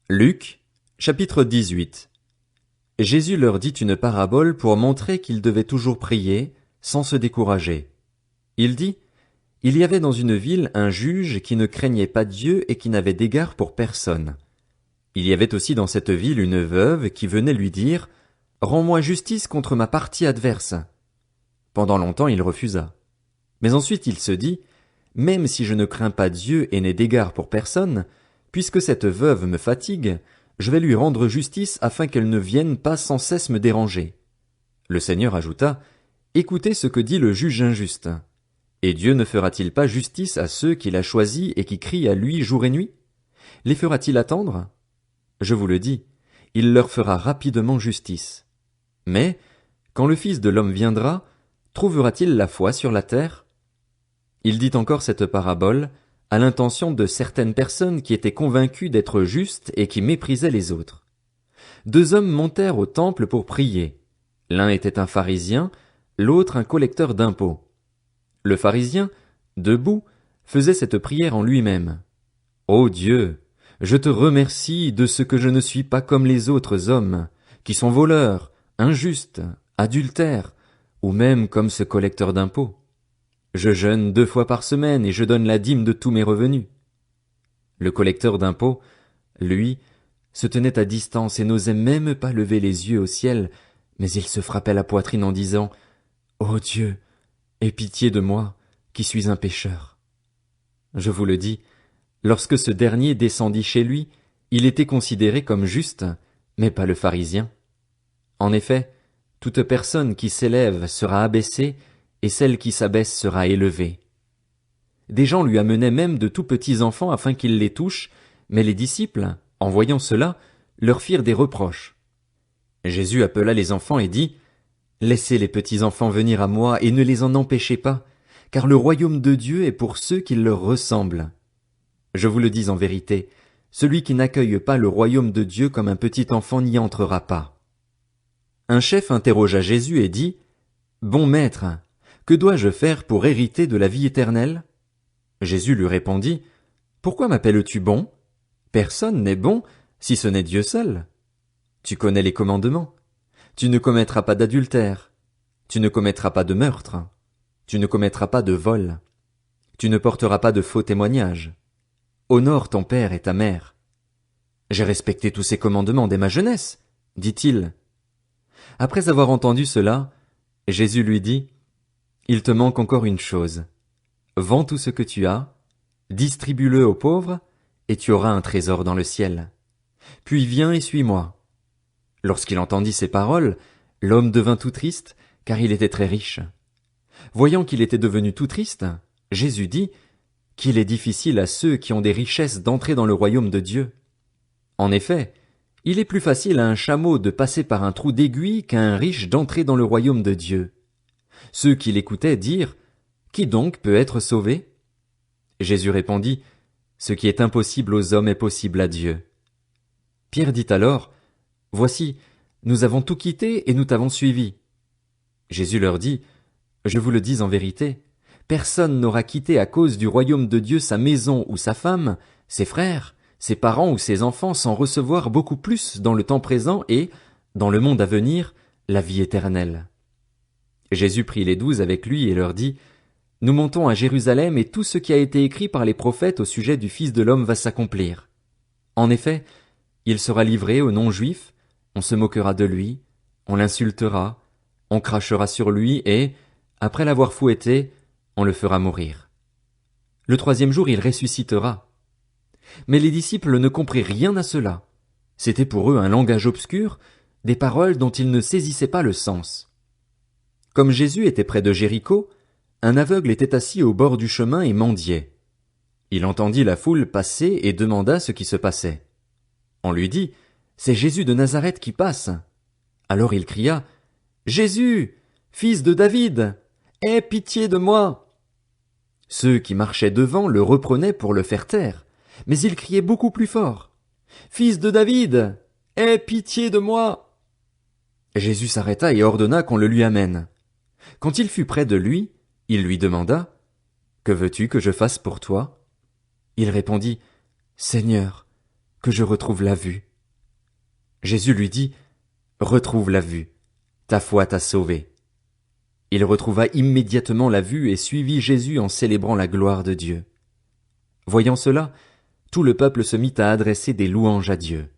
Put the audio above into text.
Luc, chapitre 18. Jésus leur dit une parabole pour montrer qu'ils devaient toujours prier, sans se décourager. Il dit, il y avait dans une ville un juge qui ne craignait pas Dieu et qui n'avait d'égard pour personne. Il y avait aussi dans cette ville une veuve qui venait lui dire, rends-moi justice contre ma partie adverse. Pendant longtemps il refusa. Mais ensuite il se dit, même si je ne crains pas Dieu et n'ai d'égard pour personne, puisque cette veuve me fatigue, je vais lui rendre justice afin qu'elle ne vienne pas sans cesse me déranger. Le Seigneur ajouta, écoutez ce que dit le juge injuste. Et Dieu ne fera-t-il pas justice à ceux qu'il a choisis et qui crient à lui jour et nuit? Les fera-t-il attendre? Je vous le dis, il leur fera rapidement justice. Mais, quand le Fils de l'homme viendra, trouvera-t-il la foi sur la terre? Il dit encore cette parabole à l'intention de certaines personnes qui étaient convaincues d'être justes et qui méprisaient les autres. Deux hommes montèrent au temple pour prier. L'un était un pharisien, l'autre un collecteur d'impôts. Le pharisien, debout, faisait cette prière en lui-même. Ô Dieu, je te remercie de ce que je ne suis pas comme les autres hommes, qui sont voleurs, injustes, adultères, ou même comme ce collecteur d'impôts. Je jeûne 2 fois par semaine et je donne la dîme de tous mes revenus. Le collecteur d'impôts, lui, se tenait à distance et n'osait même pas lever les yeux au ciel, mais il se frappait la poitrine en disant, Ô Dieu, aie pitié de moi, qui suis un pécheur. Je vous le dis, lorsque ce dernier descendit chez lui, il était considéré comme juste, mais pas le pharisien. En effet, toute personne qui s'élève sera abaissée, et celle qui s'abaisse sera élevée. Des gens lui amenaient même de tout petits enfants afin qu'il les touche, mais les disciples, en voyant cela, leur firent des reproches. Jésus appela les enfants et dit, Laissez les petits enfants venir à moi et ne les en empêchez pas, car le royaume de Dieu est pour ceux qui leur ressemblent. Je vous le dis en vérité, celui qui n'accueille pas le royaume de Dieu comme un petit enfant n'y entrera pas. Un chef interrogea Jésus et dit, Bon maître, que dois-je faire pour hériter de la vie éternelle? Jésus lui répondit, Pourquoi m'appelles-tu bon? Personne n'est bon, si ce n'est Dieu seul. Tu connais les commandements. Tu ne commettras pas d'adultère. Tu ne commettras pas de meurtre. Tu ne commettras pas de vol. Tu ne porteras pas de faux témoignages. Honore ton père et ta mère. J'ai respecté tous ces commandements dès ma jeunesse, dit-il. Après avoir entendu cela, Jésus lui dit, Il te manque encore une chose. Vends tout ce que tu as, distribue-le aux pauvres, et tu auras un trésor dans le ciel. Puis viens et suis-moi. Lorsqu'il entendit ces paroles, l'homme devint tout triste, car il était très riche. Voyant qu'il était devenu tout triste, Jésus dit, qu'il est difficile à ceux qui ont des richesses d'entrer dans le royaume de Dieu. En effet, il est plus facile à un chameau de passer par un trou d'aiguille qu'à un riche d'entrer dans le royaume de Dieu. Ceux qui l'écoutaient dirent, Qui donc peut être sauvé? Jésus répondit, Ce qui est impossible aux hommes est possible à Dieu. Pierre dit alors, Voici, nous avons tout quitté et nous t'avons suivi. Jésus leur dit, Je vous le dis en vérité, personne n'aura quitté à cause du royaume de Dieu sa maison ou sa femme, ses frères, ses parents ou ses enfants sans recevoir beaucoup plus dans le temps présent et, dans le monde à venir, la vie éternelle. Jésus prit les 12 avec lui et leur dit, Nous montons à Jérusalem et tout ce qui a été écrit par les prophètes au sujet du Fils de l'homme va s'accomplir. En effet, il sera livré aux non-juifs, on se moquera de lui, on l'insultera, on crachera sur lui et, après l'avoir fouetté, on le fera mourir. Le 3e jour il ressuscitera. Mais les disciples ne comprirent rien à cela. C'était pour eux un langage obscur, des paroles dont ils ne saisissaient pas le sens. Comme Jésus était près de Jéricho, un aveugle était assis au bord du chemin et mendiait. Il entendit la foule passer et demanda ce qui se passait. On lui dit, C'est Jésus de Nazareth qui passe. Alors il cria, Jésus, fils de David, aie pitié de moi. Ceux qui marchaient devant le reprenaient pour le faire taire, mais il criait beaucoup plus fort, Fils de David, aie pitié de moi. Jésus s'arrêta et ordonna qu'on le lui amène. Quand il fut près de lui, il lui demanda, Que veux-tu que je fasse pour toi? Il répondit, Seigneur, que je retrouve la vue. Jésus lui dit, retrouve la vue, ta foi t'a sauvé. Il retrouva immédiatement la vue et suivit Jésus en célébrant la gloire de Dieu. Voyant cela, tout le peuple se mit à adresser des louanges à Dieu.